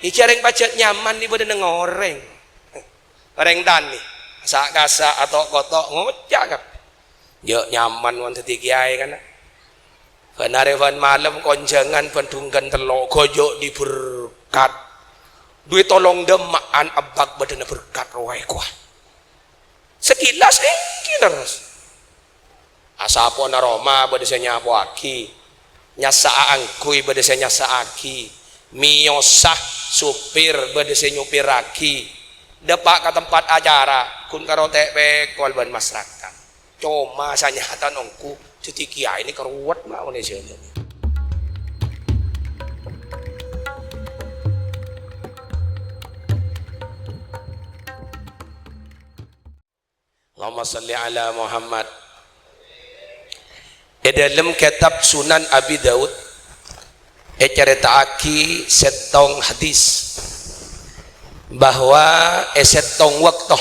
Icareng pacet nyaman ni pada ngoreng. Goreng dan ni. Sak-kasak atau kotok ngocak kan. Ya nyaman wan teti kiai kan. Kenare van malam konjangan pendungkan telok goyok diberkat. Duit tolong demaan abak badana berkat roai kuah. Sekilas sekilas. Asapona Roma bade senya aki. Nyasa angkui bade senya saaki. Miosah supir bade senyupir aki. Depak ke tempat acara kun karo tepe kolban masyarakat. Cuma sanyatan ongku cuti kiai ini keruat mau nih sih. Allahumma salli ala Muhammad. Di dalam kitab Sunan Abi Daud ceritaaki setong hadis bahwa setong waktu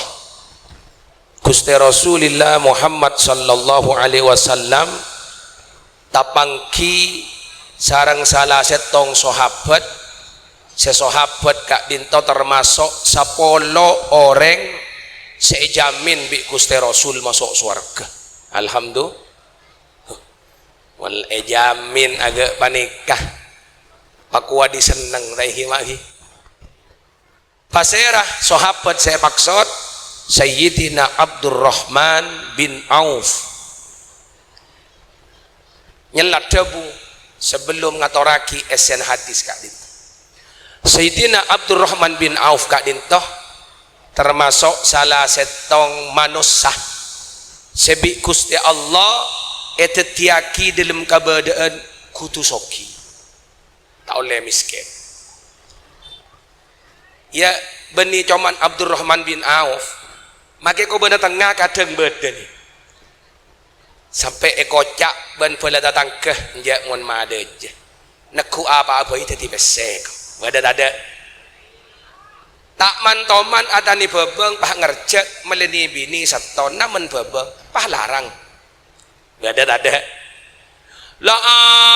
Gusti Rasulullah Muhammad sallallahu alaihi wasallam tapangki sarang salah setong sahabat sesahabat kak dinto termasuk 10 orang sejamin bi Gusti Rasul masuk surga. Alhamdulillah. Wal ejamin agak panikah. Aku wadi seneng raihi lagi. Pasirah sahabat saya maksud Sayyidina Abdurrahman bin Auf. Nyelat debu sebelum ngatoraki esen hadis kak dinto. Sayyidina Abdurrahman bin Auf kak dinto termasuk salah setong manusia sebi Gusti Allah etetiaki dalam keadaan kutusoki tak oleh miskin ya beni cuman Abdurrahman bin Auf make ko benda tengah kadang badan sampai ekocak ben pula datang ke njak ngon madeje neku apa-apa itu tadi besek ada tak mantoman atani bebeng pah ngerjek meleni bini seton namen bebeng pah larang ada la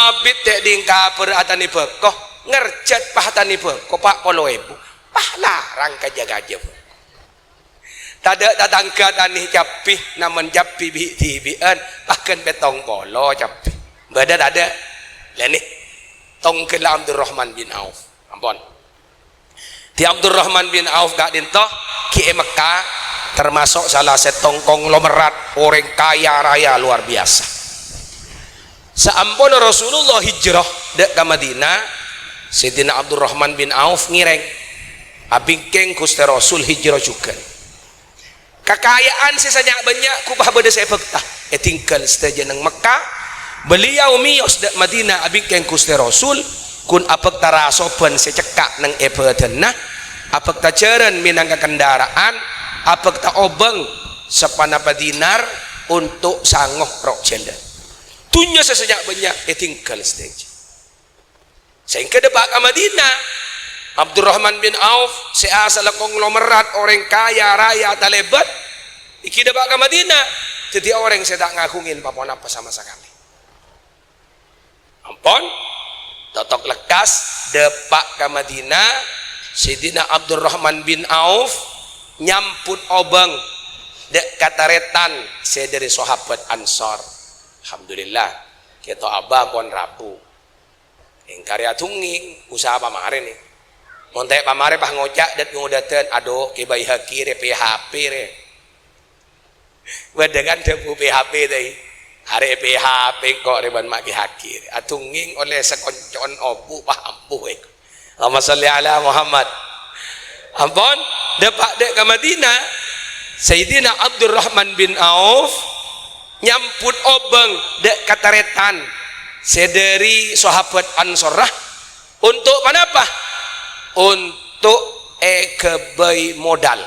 abit dek dingka per atani bekoh ngerjek pah atani bekoh pak polo ibu pah larang kaja-kaja tada datang ke atani capih namen capih bian bahkan betong polo capih ada leni tong ke Abdurrahman bin Auf ampun di Abdurrahman bin Auf gak dintoh ki Mekah termasuk salah setong konglomerat orang kaya raya luar biasa. Saampun Rasulullah hijrah dek ke Madinah, Sayyidina Abdurrahman bin Auf ngireng abingkeng Gusti Rasul hijrah juga. Kekayaan sesanya banyak kubah beda saya fakta. Tinggal saja nang Mekah, beliau mios dek Madinah abingkeng Gusti Rasul. Kun apek tarasoban secekak nang ebedenah apek tajaran minangka kendaraan apek ta obeng sepanapa dinar untuk sangoh rok jalan tunya sesejak banyak tinggal stage sehingga depak ke Madinah Abdurrahman bin Auf seasal konglomerat orang kaya raya talebat iki depak ke Madinah jadi orang saya tak ngakungin apa-apa sama sekali ampun totok lekas depak ke Madinah Sayyidina Abdurrahman bin Auf nyamput obeng dek kataretan saya dari sahabat Ansor. Alhamdulillah kita abah pon rabu yang karya tunging usaha pamare nih montek pamare pah ngocak dat ngudatan aduh kebai hakir PHP re wadangan debu PHP tadi hari PHP kok reban maki hakir atunging oleh sekoncon obu pah ampuh Allahumma salli ala Muhammad ampun depak dek ke Madinah Sayyidina Abdurrahman bin Auf nyamput obeng dek kataretan sederi sahabat Ansorah untuk kenapa? Untuk kebai modal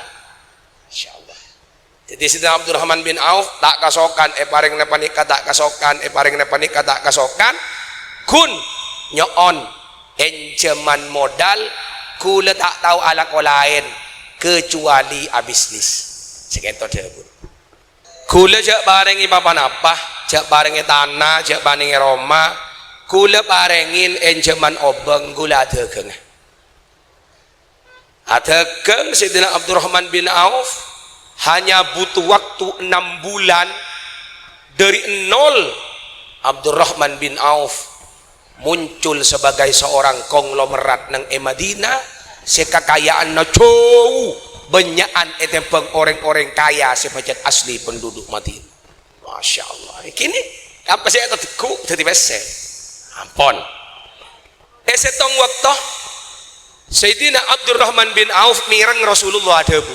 insyaallah. Jadi Sayyidina Abdurrahman bin Auf tak kasokan paring nepanika tak kasokan paring nepanika tak kasokan kun nyoon enceman modal kula tak tahu ala ko lain kecuali abisnis seketo debur kula jak barengi papan-apa jak barengi tanah jak barengi Roma kula parengin enceman obeng kula degeng Atakan Sayyidina Abdurrahman bin Auf hanya butuh waktu 6 bulan dari nol. Abdurrahman bin Auf muncul sebagai seorang konglomerat nang Madinah, sekakayaan na jauh banyakan etempeng orang-orang kaya sepacat asli penduduk Madinah. Masya Allah. Kini apa saya terteku tiba-tiba ampun. Setong waktu Sayyidina Abdurrahman bin Auf mireng Rasulullah debu.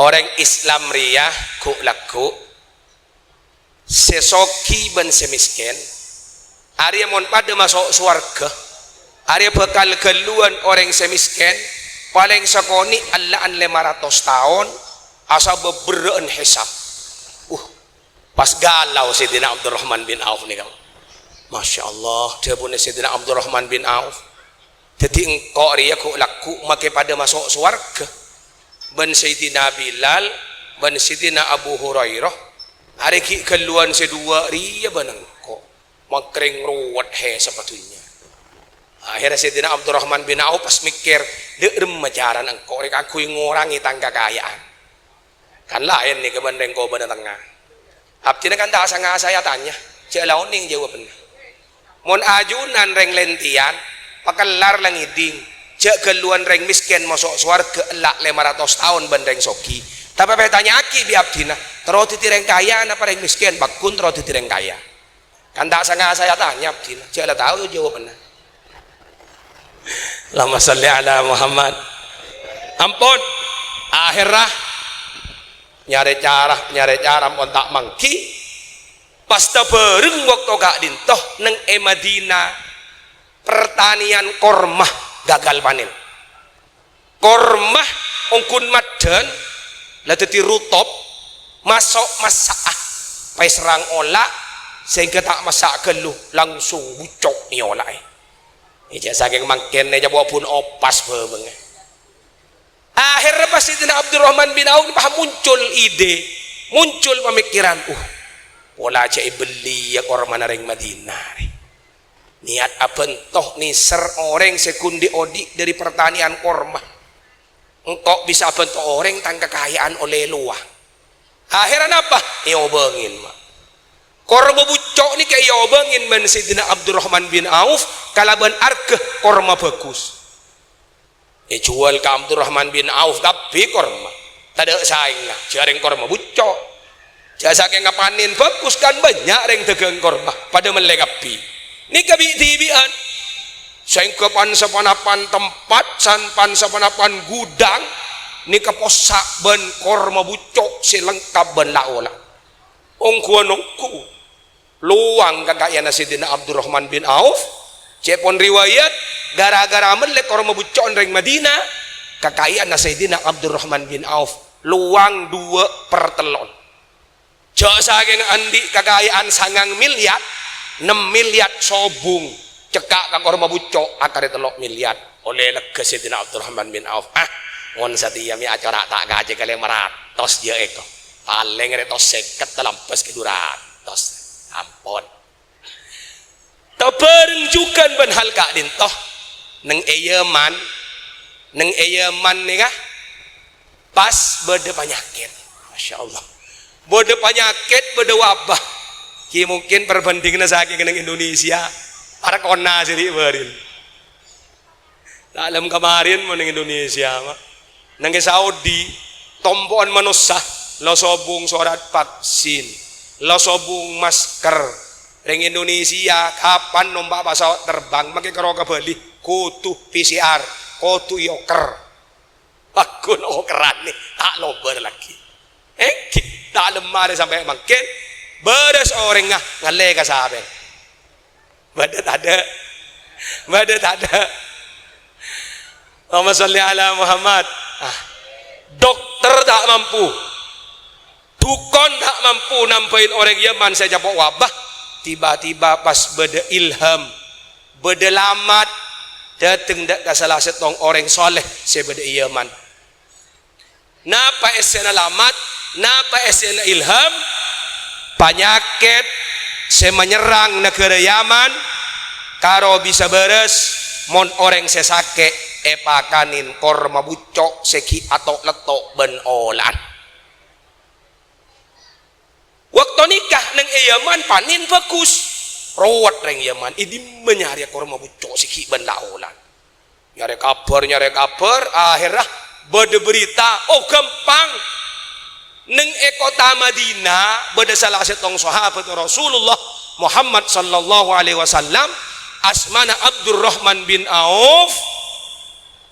Orang Islam riyah ku laku sesoki ben semiskin. Arya mon pada masuk surga. Arya bakal keluar orang semiskin paling sakoni allaan 500 tahun asa beberaan hisab. Pas galau Sayyidina Abdurrahman bin Auf ni kamu. Masya Allah, dia punya Sayyidina Abdurrahman bin Auf. Jadi engkau ria ku laku makai pada masuk surga. Ben Sayyidina Bilal, ben Sayyidina Abu Hurairah. Hari ki keluan sedua ria ben engkau. Makring ruwet he sepatunya. Akhirnya Sayyidina Abdurrahman bin Auf pas mikir, deurem majaran engkau rek aku ngurangi tangga kayaan. Kan lain nih kebanding kau bener tengah. Abdina kan tak sangka saya tanya, cek launing jawabnya. Mon ajunan reng lentian, pakelar langiding, cek keluan reng miskin masuk swarga elak 500 tahun bandeng soki. Tapi apa tanya aki bi Abdina, terus titireng kaya apa reng miskin, bakun terus titireng kaya. Kan tak sangka saya tanya Abdina, cek lah tahu jawabnya. Allahumma salli ala Muhammad. Ampun, akhirnya nyari cara pun tak mangki. Pasta bareng waktu gak dintoh neng Madinah pertanian kormah gagal panen. Kormah ongkun madan lah dadi rutop masuk masak pai serang olah sehingga tak masak keluh langsung bucok ni olah. Ija saking mangken aja bawa pun opas bebeng. Akhirnya pas Sayyidina Abdurrahman bin Auf muncul ide, muncul pemikiran, pola cai beli ya korma nareng Madinah. Niat apa toh ni ser orang sekundi odik dari pertanian korma. Engkau bisa bentuk orang tang kekayaan oleh luah. Akhirnya apa? Iobengin mak. Korma bucok ni kayak iobengin men Sayyidina Abdurrahman bin Auf kalaban arkeh korma bagus. Jual ke Abdurrahman bin Auf tapi korma tak ada saing lah jaring korma bucok jasa kayak ngapanin bagus kan banyak yang tegang korma pada melegapi ini kebidibian saing kepan sepanapan tempat sanpan sepanapan gudang ini keposak ben korma bucok selengkap ben laola ongku luang kakaknya Sayyidina Abdurrahman bin Auf cepon riwayat gara-gara melek korma bucok reng Madinah kekayaan Sayyidina Abdurrahman bin Auf luang 2 per telon jasa saking andi kekayaan 9 miliar 6 miliar sobung cekak ke korma bucok akar 3 miliar oleh lega Sayyidina Abdurrahman bin Auf ngon satia mi acara tak gaji kali 100 dia eko paling retos 50 telampas ke 200 ampun tabareng juga ben hal kak dintoh neng Yaman ni kah pas beda penyakit Masya Allah beda penyakit beda wabah ki mungkin perbandingan sakit dengan Indonesia para kona jadi berin dalam kemarin mau neng Indonesia mah neng Saudi tompoan manusia lo sobung surat vaksin lo sobung masker Reng Indonesia kapan nombak pesawat terbang makai keroga beli kutu PCR kutu yoker aku nokeran nih tak lober lagi tak lemah sampai makin beres orang ngale ke sahabat badat ada Allahumma salli ala Muhammad dokter tak mampu dukun tak mampu nampain orang Yaman saya jawab wabah tiba-tiba pas beda ilham beda lamat dateng dak salah setong orang soleh saya beda Yaman napa esena lamat napa esena ilham penyakit saya menyerang negara Yaman karo bisa beres mon orang saya sakit pakanin korma bucok seki atau letok ben olan waktu nikah neng Yaman panin bagus rawat reng Yaman ini menyari korma bucok seki ben olan nyari kabar akhirnya bade berita oh gampang neng kota Madinah bade salah setong sahabat Rasulullah Muhammad sallallahu alaihi wasallam asmana Abdurrahman bin Auf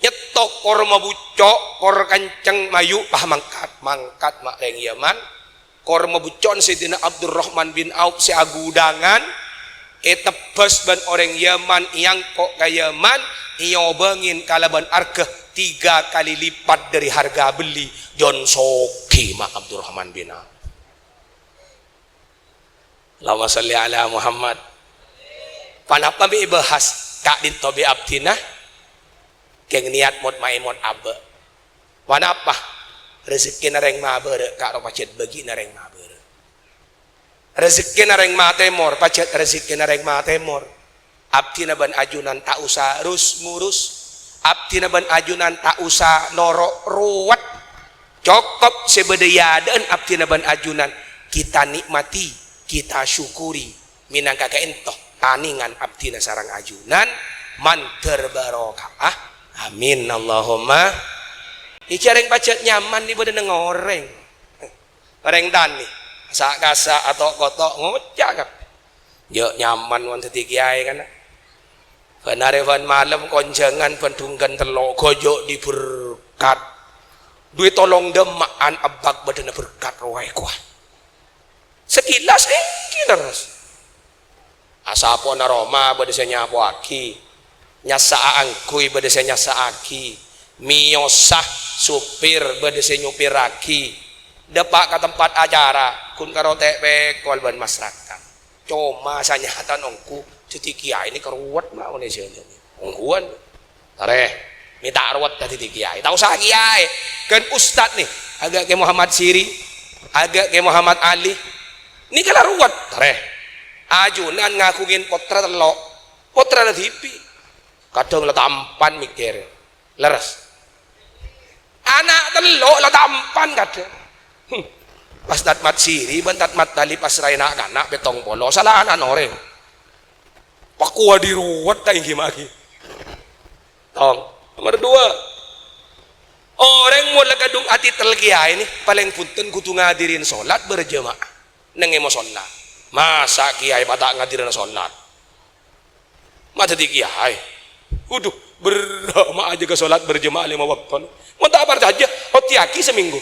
nyetok korma bucok kor kanceng mayu pah mangkat mak reng Yaman korma bucok Sayyidina Abdurrahman bin Auf si agudangan tebas ban orang Yaman yang kok ke Yaman nyobengin kalaban arke 3 kali lipat dari harga beli John Soki mak Abdurrahman bin Auf. Allahumma sholli ala Muhammad. Panapa mi bahas kak din tobi abdina keng niat mod main mod abe. Panapa rezeki nareng mabere kak ro pacet bagi nareng mabere. Rezeki nareng matemor pacet rezeki nareng matemor. Abdina ban ajunan tak usah rus ngurus. Abdina ban ajunan tak usah norok ruwet. Cokop sebedayaan abdina ban ajunan kita nikmati, kita syukuri minang kakek entoh taningan abdina sarang ajunan man terbarokah amin Allahumma icareng pacet nyaman di badan ngoreng goreng tani sak-kasa atau kotok ngocak kap yo nyaman wan teti kiai kan Benarevan malam konjangan pendungkan telok goyok diberkat duit tolong demaan abak badan berkat roai kuah sekilas kilas asapona Roma badese nyapo aki nyasa angkui badese nyasa aki miyosah supir badese nyupir aki depak ke tempat acara kun karo tepe kolban masyarakat cuma sanyatan ongku cuti kiai ini keruwet mah Indonesia ongkuan tareh minta ruwet dari kiai tahu sah kiai kan ustad nih agak ke Muhammad Siri agak ke Muhammad Ali ini kala ruwet tareh ajunan ngakungin potra telok potra na tipi kadang lah tampan mikir leres anak telok lah tampan kadang pas tatmat Siri bentat mat tali pas raina kanak betong polo salah anak noreng pakua diruwet tak ingin lagi tong nomor 2 orang mulai kadung ati telkiai ini paling punten kudu ngadirin sholat berjemaah neng emo sholat masa kiai pada ngadirin sholat mata di kiai udah berama aja ke sholat berjemaah 5 waktu mentah apa saja otiaki seminggu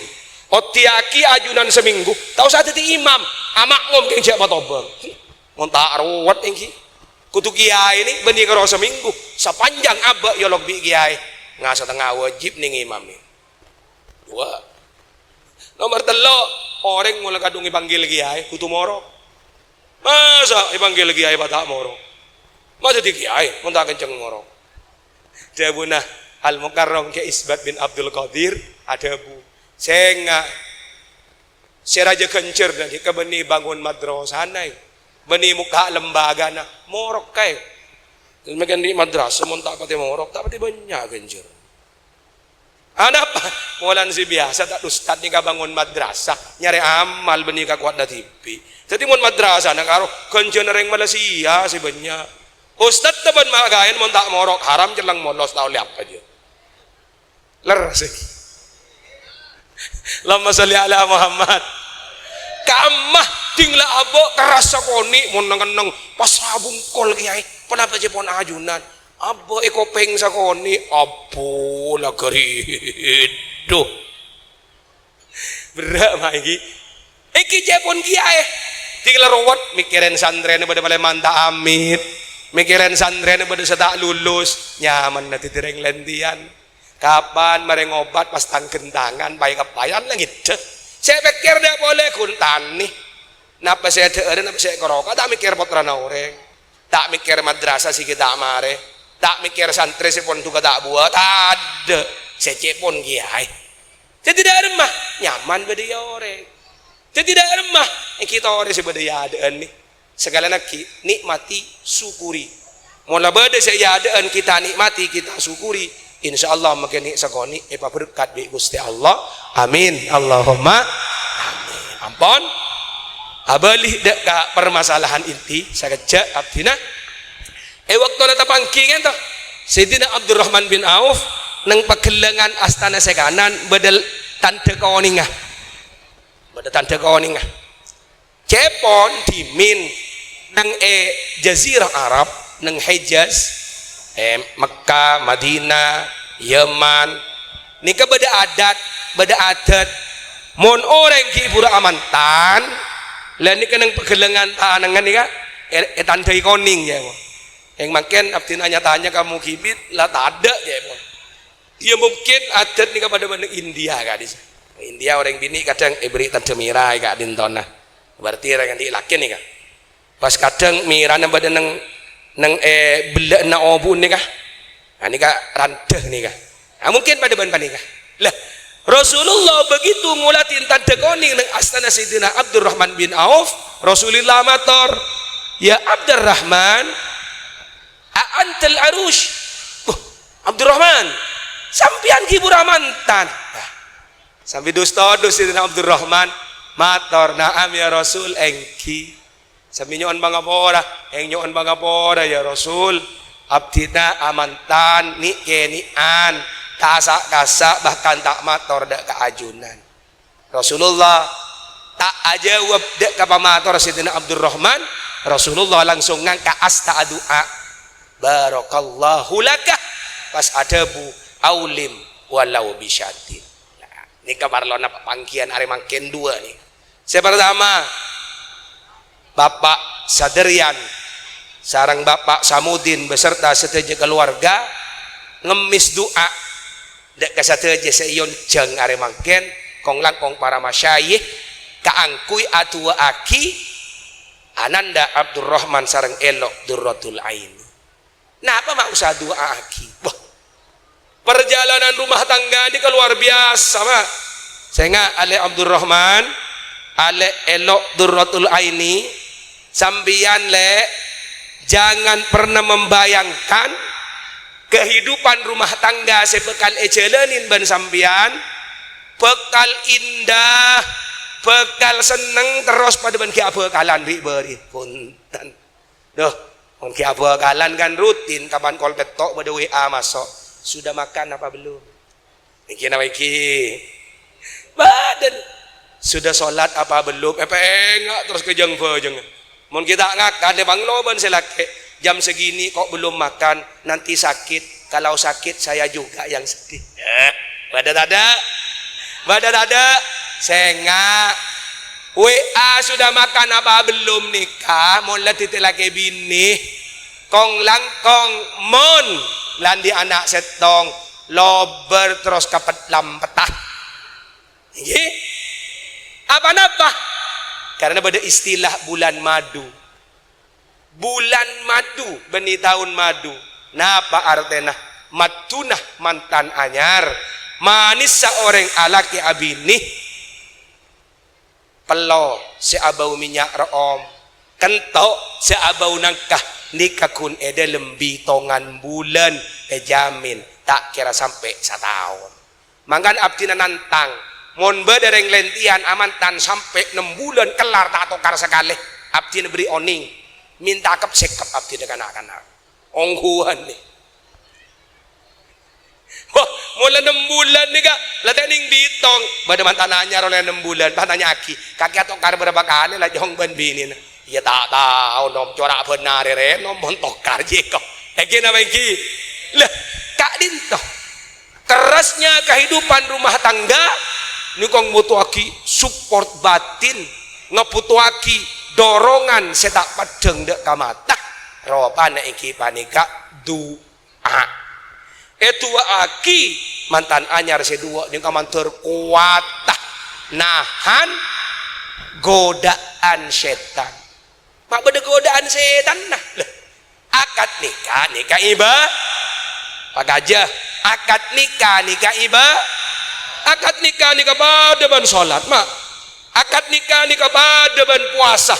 otiaki ajunan seminggu tahu saat itu imam amak ngomong siapa tobang mentah ruwet ingki kutu kiai ini benih karo seminggu sepanjang abak yolok bi kiai nggak setengah wajib nih imam nih 2 nomor 3 orang mulai kadung dipanggil kiai kutu moro masa dipanggil kiai pada moro masa di kiai muntah kenceng moro jabuna al mukarram ke Isbat bin Abdul Qadir ada bu senga seraja kencer dan ke benih bangun madrasah nai benih muka lembaga na morok kai makan di madrasah muntah pati morok tak pati banyak kencer anak mulan si biasa tak ustad ni bangun madrasah nyari amal benih ka kuat na TV jadi mun madrasah nak karo kencer reng Malaysia si banyak ustad teban magayan muntah morok haram jelang molos tahu liap aja leres Allahumma sholli ala Muhammad kamah tinglah abok kerasa koni menang-menang pas sabung kol kiai kenapa cepon ajunan abok ekopeng sakoni abo lah kerido berak lagi iki cepon kiai tinggal rawat mikirin santren pada balai manta amit mikirin santren pada sedak lulus nyaman nanti direng lentian kapan mereng obat pas tangken tangan baik kepayan langit saya pikir dia boleh kuntani napa saya ada napa saya keroka tak mikir potrana orang tak mikir madrasah sih kita mare tak mikir santri si pun juga tak buat ada saya cepon kiai saya tidak remah nyaman beda orang saya tidak remah kita orang sebeda ada nih segala nak nikmati syukuri mula beda saya adaan kita nikmati kita syukuri insyaallah makin sakoni apa berkat bi Gusti Allah. Amin Allahumma amin. Ampun abalih dek ka permasalahan inti sagejak abdina waktu nata pangkingan toh Sayyidina Abdurrahman bin Auf nang pagelengan astana sekanan bedel tanda kawaningah cepon dimin nang jazirah Arab nang Hijaz Mekah Madinah Yaman nika beda adat mon orang ki pura amantan lah nika nang pagelengan tanangan nika tanda ikoning ya yang makin abdi tanya kamu kibit lah tak ada ya dia mungkin adat nika pada mana India gadis India orang bini kadang beri tanda mirai kak dintona berarti orang yang dilakin nih kak pas kadang mirai nang pada nang belak na obu nih kak ini kak ranteh nih kak mungkin pada ban nih kak lah Rasulullah begitu ngulatin tanda koning nang astana Sayyidina Abdurrahman bin Auf Rasulullah mator ya Abdurrahman antal arush Abdurrahman sampian kibura mantan sampai dusta Sayyidina Abdurrahman mator naam ya Rasul engki sampai nyoon bangapora nyoon bangapora ya Rasul abdina amantan ni kenian kasak bahkan tak mator dak keajunan Rasulullah tak aja jawab dak ka pamator Sayyidina Abdurrahman Rasulullah langsung ngangka asta doa barakallahu laka pas adabu aulim walau bisyatin. Nah, ini kabar lona pangkian hari mangken dua nih. Saya pertama Bapak Sadrian sarang Bapak Samudin beserta seteja keluarga ngemis doa dek kasateja seiyon jeng hari mangken kong langkong para masyayikh kaangkui atua aki Ananda Abdurrahman sarang elok Durratul Ain. Nah apa mak usah doa aki perjalanan rumah tangga ini luar biasa mak sehingga ale Abdurrahman ale elok Durratul Aini sambian le jangan pernah membayangkan kehidupan rumah tangga sepekal ejelenin ban sambian bekal indah bekal seneng terus pada ban kia bekalan beri punten doh mungkin apa kalan kan rutin kapan call petok pada WA masuk sudah makan apa belum mungkin apa iki badan sudah sholat apa belum enggak terus kejeng mungkin kita ngak ada bang loban selake jam segini kok belum makan nanti sakit kalau sakit saya juga yang sedih badan ada sengak WA sudah makan apa belum nikah mulai titik lagi bini kong langkong mon landi anak setong lober terus kapet lampetah ini apa karena pada istilah bulan madu beni tahun madu napa artena matunah mantan anyar manis seorang alaki abini pelo seabau minyak room kentok seabau nangkah nikakun lembi tongan bulan jamin tak kira sampai setahun mangkan abdi nantang mon bedereng lentian amantan sampai 6 bulan kelar tak tokar sekali abdi beri oning minta kep sekep abdi dengan anak-anak ongguan nih wah mulai 6 bulan nih kak latih bitong pada mantan anyar oleh 6 bulan tanya kaki atau kar berapa kali lah jong ban bini ya tak tahu nom corak benar re nom montokar je kok egena bagi lah kak dinto kerasnya kehidupan rumah tangga nikong butuh aki support batin ngebutuhaki dorongan setak padeng dek kamata ropana iki panika doa itu aki mantan anyar sedua yang kamantur kuat nahan godaan setan mak beda godaan setan nah akad nikah iba pak aja akad nikah iba akad nikah pada ban sholat mak akad nikah pada ban puasa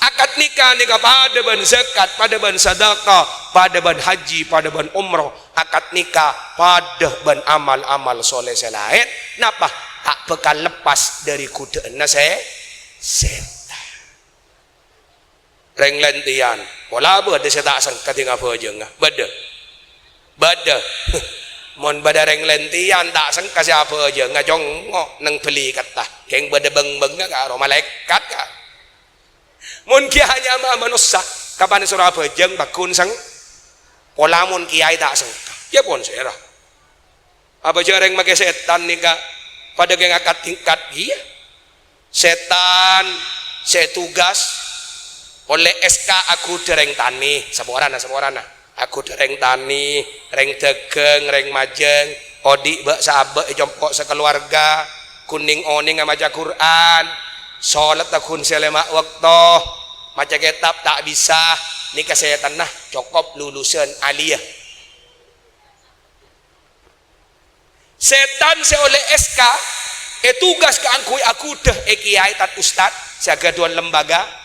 akad nikah pada ban zakat pada ban sedekah pada ban haji pada ban umroh akad nikah pada ban amal-amal soleh selain napa tak bakal lepas dari kudeuna setan reng lentian wala beuh saya tak sangka tinggal beujeng bade mon bade reng lentian tak sangka siapa aja ngajongok nang beli kata keng bade beng-beng karo malaikat ka mun kiai hanya manusia kapan surah beujeng bakun sang polamun kiai tak sangka ya pun serah apa jareng make setan nika pada geng akad tingkat iya setan saya tugas oleh SK aku dereng tani saborana aku dereng tani reng degeng reng majeng odik bak sabek jompok sekeluarga kuning oning maca Quran salat takun selema waktu maca kitab tak bisa nikah setan nah cukup lulusan aliyah setan seoleh SK tugas keangkui aku dah kiai tat ustad siaga dua lembaga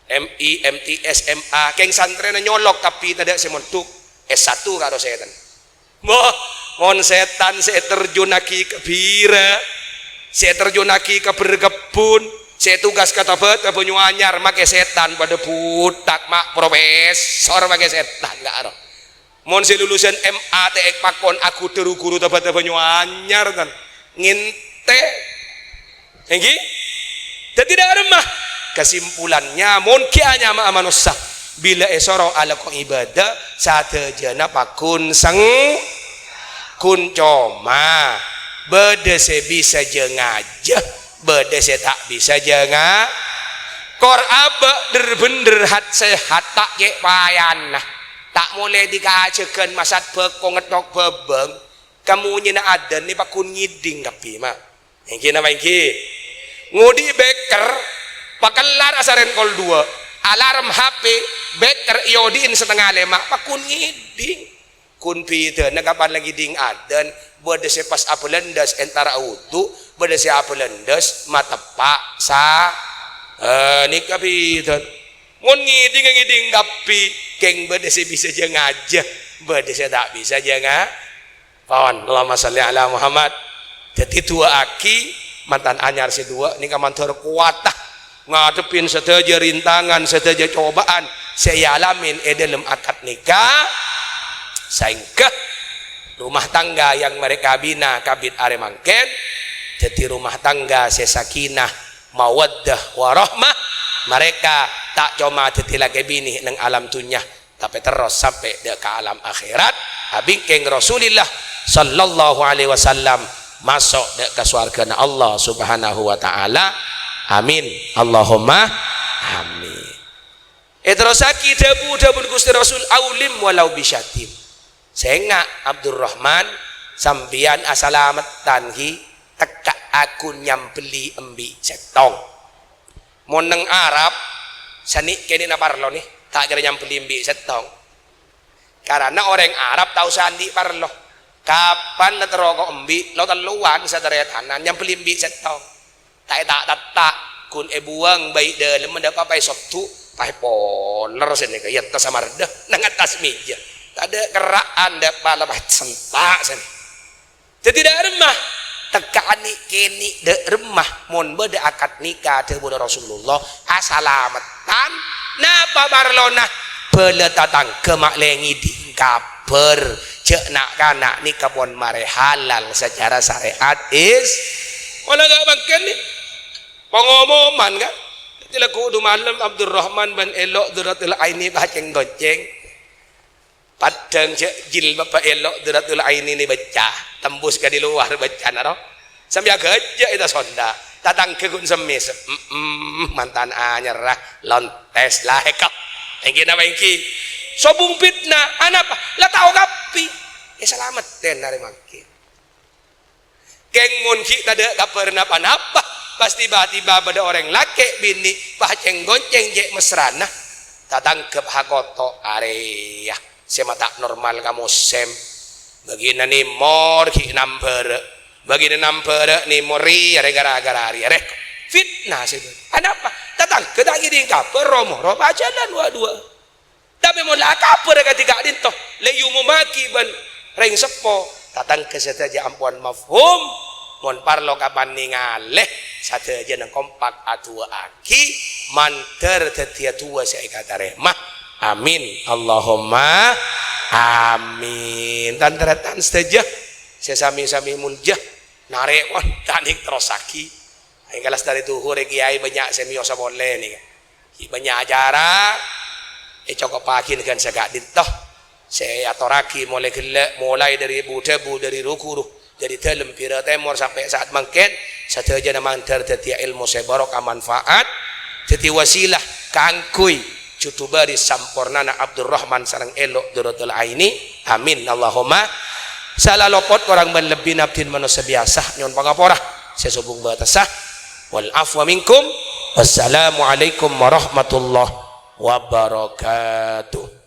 MI, MTS, MA keng santren nyolok tapi tidak semontuk S1 karo setan mon setan saya terjun lagi ke bira saya terjun lagi ke berkebun saya tugas kata bet ke Banyuanyar make setan pada budak mak profesor make setan gak aro mon saya lulusan MA TEK pakon aku teru guru tabat Banyuanyar kan nginte enggi dan tidak remah kesimpulannya munkianya ma manusia bila esoro ala ko ibadah satejana pakun sang kun coma bede se bisa jengaja bede se tak bisa jenga kor abe bener hat sehat tak ke payana tak mulai dikacekeun masat bekong ngetok bebeng kamu nyina ada nih pakun ngiding tapi mak engki nama engki ngudi beker pakelar asaren kol 2 alarm HP beker iodin setengah 5 pakun ngiding kun pide nagapan lagi ding adan bode se pas apelendas entara utu bode se apelendas matepak sa nikah pide mun ngiding tapi keng bode se bisa jeung aja bode se tak bisa jeung kawan Allahumma sholli ala Muhammad jadi dua aki mantan anyar si dua nikah mantur kuatah ngadepin sedaja rintangan sedaja cobaan saya alamin dalam akad nikah sehingga rumah tangga yang mereka bina kabit aremangken jadi rumah tangga sesakinah mawaddah warahmah mereka tak cuma jadi lagi bini neng alam dunia tapi terus sampai ke alam akhirat abingkeng Rasulullah sallallahu alaihi wasallam masuk ke surga Allah subhanahu wa ta'ala amin Allahumma amin terusaki dabu Gusti Rasul aulim walau bisyatim sehingga Abdurrahman sambian asalamat tanhi teka aku nyambeli embi setong moneng Arab sani kini naparlo nih tak kira nyambeli embi setong karena orang Arab tahu sandi parlo kapan lo terokok embi lo teluan sadaya tanan nyambeli embi setong tak kun buang baik dalam mendapat pai sabtu pai poner sini ke yata samardah nang atas meja tak ada keraan dapat lepas sentak sini jadi tidak remah tekani kini dek remah mon beda akad nikah dengan Rasulullah asalamatan napa barlona bela tatang kemaklengi di kabar cek nak kanak nikah pun mare halal secara syariat is wala gak bangken nih pengomongan kan tidak kudu malam Abdurrahman ban elok duratul aini bahaceng gonceng padang jil bapak elok duratul aini ini baca tembus ke di luar baca naro sambil gajah itu sonda tatang kegun semis mantan anyerah lontes lah hekap engki nama engki sobung fitnah anapa lah tahu kapi selamat den dari mangki geng munki tada gak pernah apa pas tiba-tiba pada orang laki bini pahceng gonceng jek mesrana tatangkep hakoto area sema tak normal kamu sem begini nih mor ki namper begini namper nih mori are gara-gara are fitnah sih ada apa tatang kedagi di kaper romo roba jalan dua tapi mau lah apa dekat tiga dinto leyu memaki ban reng sepo tatang kesetaja ampuan mafhum mon parlo kapan ningaleh sateja nang kompak atua aki manter tetia tua saya kata remah amin Allahumma amin tan teratan saja sesami-sami munjah narek wan tanik terosaki ai kelas dari tuhur kiai banyak semio boleh nih banyak ajaran cokok pakin kan segak dintoh saya atoraki mulai dari budebu dari ruku dari dalam pira temor sampai saat mangken sateja namang tertetia ilmu sebarok manfaat teti wasilah kangkui cutubari sampurnana Abdurrahman sareng elok duratul aini amin Allahumma salah lopot orang berlebih nabdin manusia biasa nyon pangapora sesubung batasah wal afwa minkum wassalamualaikum warahmatullahi wabarakatuh.